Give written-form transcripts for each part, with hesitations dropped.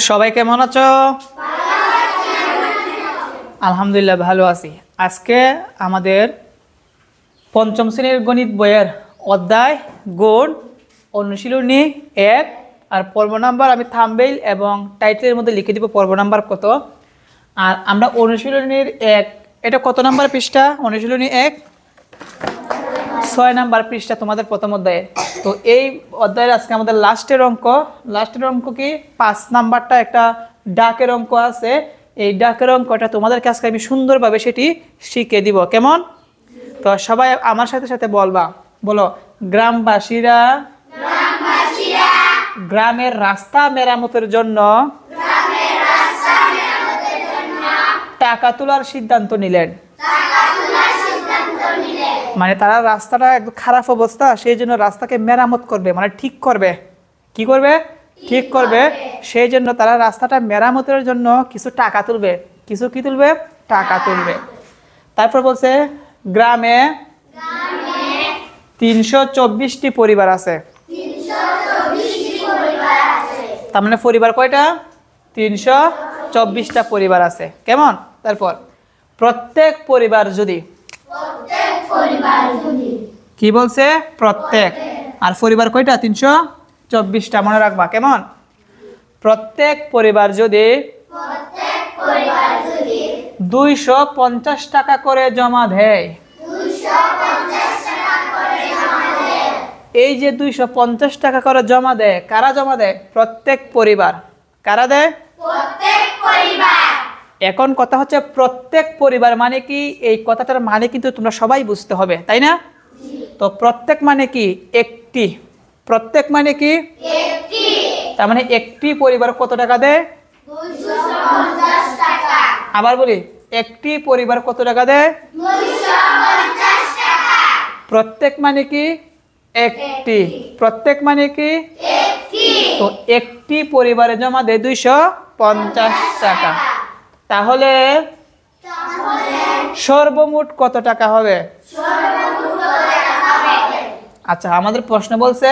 সবাই কেমন আছো? আলহামদুলিল্লাহ ভালো আছি। আজকে আমাদের পঞ্চম শ্রেণীর গণিত বইয়ের অধ্যায় গুণ অনুশীলনী 1 আর পর্ব নাম্বার আমি থাম্বনেইল এবং টাইটেলের মধ্যে লিখে দিব পর্ব নাম্বার কত। আর আমরা অনুশীলনীর 1 এটা কত নাম্বার পৃষ্ঠা? অনুশীলনী 1 6 নাম্বার পৃষ্ঠা তোমাদের প্রথম অধ্যায়ে। তো এই অধ্যায়ের আজকে আমাদের লাস্টের অঙ্ক কি 5 নাম্বারটা একটা ডাকের অঙ্ক আছে। এই ডাকের অঙ্কটা তোমাদেরকে আজকে আমি সুন্দরভাবে সেটি শিখিয়ে দিব। কেমন? তো সবাই আমার সাথে সাথে বলো গ্রামবাসীরা গ্রামের রাস্তা মেরামতের জন্য টাকা তোলার সিদ্ধান্ত নিলেন। মানে তারা রাস্তাটা একদম খারাপ অবস্থা, সেই জন্য রাস্তাকে মেরামত করবে, মানে ঠিক করবে। কি করবে? ঠিক করবে। সেই জন্য তারা রাস্তাটা মেরামতের জন্য কিছু টাকা তুলবে। কিছু কি তুলবে? টাকা তুলবে। তারপর বলছে গ্রামে 324টি পরিবার আছে। তার মানে পরিবার কয়টা? 324টা পরিবার আছে। কেমন? তারপর প্রত্যেক পরিবার যদি কি বলছে? প্রত্যেক। আর পরিবার কয়টা? 324টা, মনে রাখবা। কেমন? প্রত্যেক পরিবার যদি 250 টাকা করে জমা দেয়। এই যে 250 টাকা করে জমা দেয়, কারা জমা দেয়? প্রত্যেক পরিবার। কারা দেয়? প্রত্যেক পরিবার। এখন কথা হচ্ছে প্রত্যেক পরিবার মানে কি? এই কথাটার মানে কিন্তু তোমরা সবাই বুঝতে হবে, তাই না? তো প্রত্যেক মানে কি? একটি। প্রত্যেক মানে কি? একটি। তার মানে একটি পরিবার কত টাকা দেয়? 250 টাকা। আবার বলি, একটি পরিবার কত টাকা দেয়? 250 টাকা। প্রত্যেক মানে কি? একটি। প্রত্যেক মানে কি? একটি। তো একটি পরিবারে জমা দেয় 250 টাকা। তাহলে সর্বমোট কত টাকা হবে? আচ্ছা, আমাদের প্রশ্ন বলছে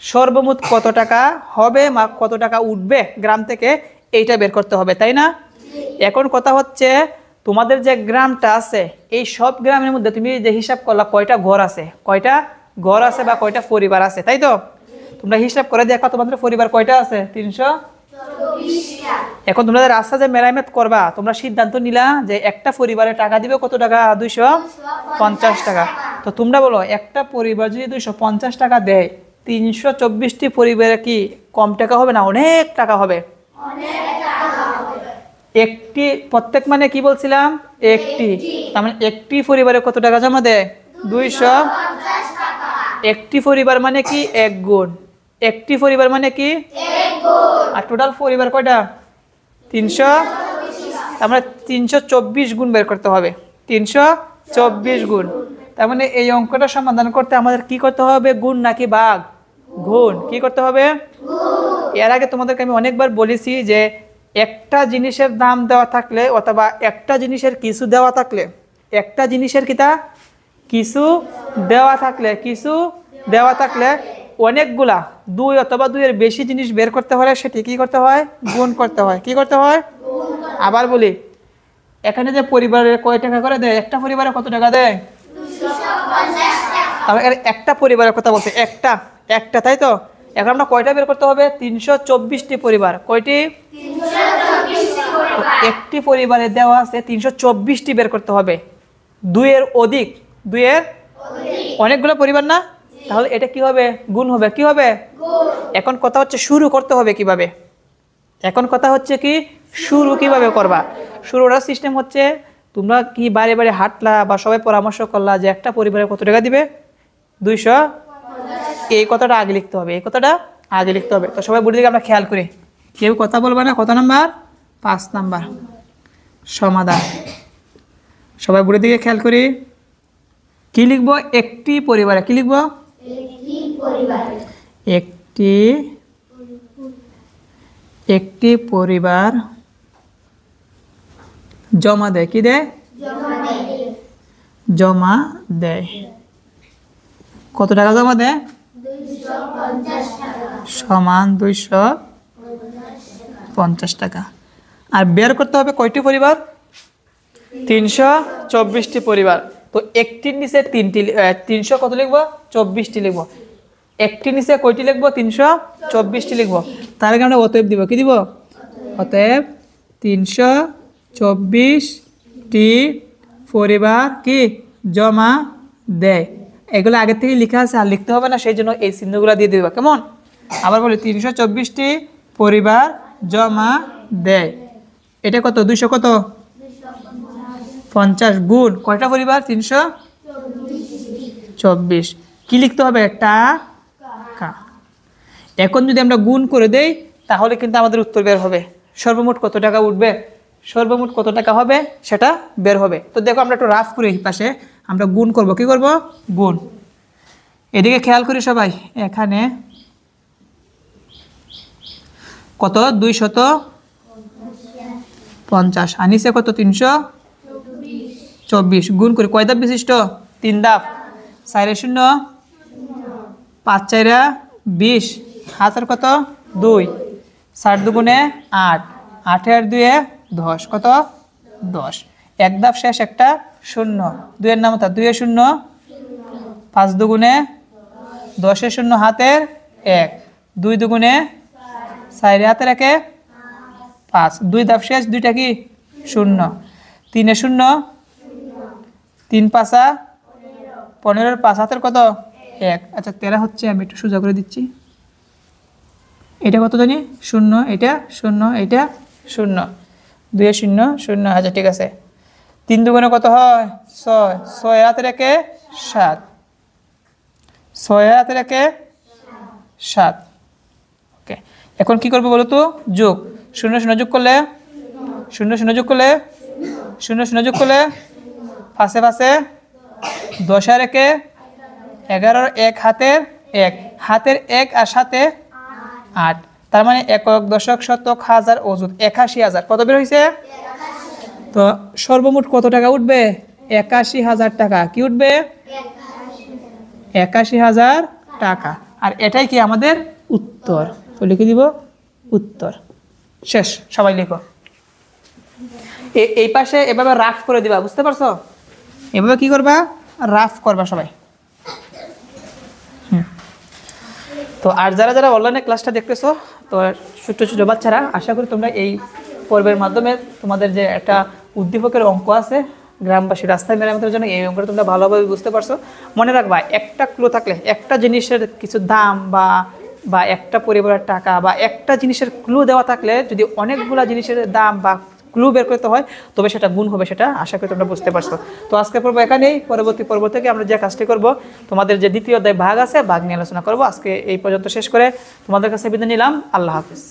সর্বমোট কত টাকা হবে বা কত টাকা উঠবে গ্রাম থেকে, এইটা বের করতে হবে, তাই না? এখন কথা হচ্ছে তোমাদের যে গ্রামটা আছে, এই সব গ্রামের মধ্যে তুমি যে হিসাব করলা কয়টা ঘর আছে, কয়টা ঘর আছে বা কয়টা পরিবার আছে, তাই তো? তোমরা হিসাব করে দেখো তোমাদের পরিবার কয়টা আছে? 324টা। এখন তোমাদের রাস্তা যে মেরামত করবা, তোমরা সিদ্ধান্ত নিলা যে একটা পরিবারে টাকা দিবে কত টাকা? 250 টাকা। তো তোমরা বলো, একটা পরিবার যদি 250 টাকা দেয়, 324টি পরিবারে কি কম টাকা হবে না অনেক টাকা হবে? একটি প্রত্যেক মানে কি বলছিলাম? একটি। তার মানে একটি পরিবারে কত টাকা জমা দেয়? 250 টাকা। একটি পরিবার মানে কি? এক গুণ। একটি পরিবার মানে কি? এক গুণ। আর টোটাল পরিবার কয়টা? 300। তার মানে 324 গুণ বের করতে হবে। 324 গুণ। তার মানে এই অঙ্কটা সমাধান করতে আমাদের কি করতে হবে? গুণ নাকি ভাগ? গুণ। কি করতে হবে? এর আগে তোমাদেরকে আমি অনেকবার বলেছি যে একটা জিনিসের দাম দেওয়া থাকলে অথবা একটা জিনিসের কিছু দেওয়া থাকলে, একটা জিনিসের কিছু দেওয়া থাকলে অনেকগুলা 2 অথবা 2 এর বেশি জিনিস বের করতে হলে সেটি কি করতে হয়? গুণ করতে হয়। কি করতে হয়? আবার বলি, এখানে যে পরিবারে কয় টাকা করে দেয়? একটা পরিবারে কত টাকা দেয়? 250 টাকা। তাহলে একটা পরিবারের কথা বলছে, একটা, তাই তো? এখন আমরা কয়টা বের করতে হবে? 324টি পরিবার। কয়টি? 324টি পরিবার। একটি পরিবারে দেওয়া আছে 324টি বের করতে হবে। 2 এর অধিক, 2 এর অনেকগুলো পরিবার না? তাহলে এটা কি হবে? গুণ হবে। কি হবে? গুণ। এখন কথা হচ্ছে শুরু করতে হবে কিভাবে? এখন কথা হচ্ছে কি শুরু কিভাবে করবা? শুরুর সিস্টেম হচ্ছে তোমরা কি বারে বারে হাঁটলা বা সবাই পরামর্শ করলা যে একটা পরিবারে কত টাকা দিবে? 250। এই কথাটা আগে লিখতে হবে। এই কথাটা আগে লিখতে হবে। তো সবাই বুঝে দিকে আমরা খেয়াল করি, কেউ কথা বলবে না। কত নাম্বার? 5 নাম্বার সমাধান। সবাই বুড়ির দিকে খেয়াল করি। কি লিখবো? একটি পরিবারে। কি লিখবো? একটি পরিবার জমা দেয়। কি দেয়? জমা দেয়। কত টাকা জমা দেয়? 250 টাকা। সমান 250 50 টাকা। আর বের করতে হবে কয়টি পরিবার? 324টি পরিবার। তো একটির নিচে 300 কত লিখবো? 24টি লিখবো। একটির নিচে কয়টি লিখবো? 324টি লিখবো। তার আগে আমরা অতএব দিব। কি দিব? অতএব 324টি পরিবার কি জমা দেয়। এগুলো আগের থেকে লেখা আছে, আর লিখতে হবে না, সেই জন্য এই চিহ্নগুলো দিয়ে দিবা। কেমন? আবার বলি 324টি পরিবার জমা দেয়। এটা কত? 200 কত? 50 গুণ কয়টা পরিবার? 324। কি লিখতে হবে? টাকা। এখন যদি আমরা গুণ করে দেই তাহলে কিন্তু আমাদের উত্তর বের হবে। সর্বমোট কত টাকা উঠবে, সর্বমোট কত টাকা হবে সেটা বের হবে। তো দেখো আমরা একটু রাফ করে এই পাশে আমরা গুণ করব। কি করব? গুণ। এদিকে খেয়াল করি সবাই, এখানে কত? 250 আর নিচে কত? 324। গুণ করি। কয় ধাপ বিশিষ্ট? 3 ধাপ। 4 0 5 4 20 হাতের কত? 2 4 দুগুণে 8 8 আর 2 10 কত? 10। এক ধাপ শেষ, একটা শূন্য, 2 এর নাম 2 এ 0 5 দুগুণে 10 এ 0 হাতের 1 2 দুগুণে 4 হাতের 1 5 2 ধাপ শেষ, দুইটা কি? 0 3 এ 0 3 5 15 5 হাতের কত? 1। আচ্ছা 13 হচ্ছে, আমি একটু সোজা করে দিচ্ছি। এটা কত জানি? 0, এটা 0, এটা 0 2 এ 0 0। আচ্ছা ঠিক আছে। 3 দুগুণে কত হয়? 6 6 হাতের 1 7 6 হাতের 1 7। ওকে, এখন কি করবো বলো তো? যোগ। 0 0 যোগ করলে 0 0 যোগ করলে 0 0 যোগ করলে পাশে পাশে 10 আর 1 11 1 হাতের 1 হাতের 1 আর সাথে 8। তার মানে একক দশক শতক হাজার অযুত ৮১,০০০। কত বের হয়েছে? তো সর্বমোট কত টাকা উঠবে? ৮১,০০০ টাকা। কি উঠবে? ৮১,০০০ টাকা। আর এটাই কি আমাদের উত্তর। তো লিখে দিব উত্তর। শেষ। সবাই লিখো। এই পাশে এভাবে রাফ করে দিবা, বুঝতে পারছো? এভাবে কি করবা? রাফ করবা সবাই। তো আর যারা যারা অনলাইনে ক্লাসটা দেখতেছো, তো ছোট্ট ছোট বাচ্চারা, আশা করি তোমরা এই পর্বের মাধ্যমে তোমাদের যে একটা উদ্দীপকের অঙ্ক আছে গ্রামবাসী রাস্তায় মেরামতের জন্য, এই অঙ্কটা তোমরা ভালোভাবে বুঝতে পারছো। মনে রাখবা, একটা ক্লু থাকলে, একটা জিনিসের কিছু দাম বা একটা পরিবারের টাকা বা একটা জিনিসের ক্লু দেওয়া থাকলে যদি অনেকগুলা জিনিসের দাম বা ক্লু বের করতে হয় তবে সেটা গুণ হবে, সেটা আশা করি তোমরা বুঝতে পারছো। তো আজকের পর্ব এখানেই। পরবর্তী পর্ব থেকে আমরা যে কাজটি করব, তোমাদের যে দ্বিতীয় অধ্যায় ভাগ আছে, ভাগ নিয়ে আলোচনা করব। আজকে এই পর্যন্ত শেষ করে তোমাদের কাছে বিদায় নিলাম। আল্লাহ হাফিজ।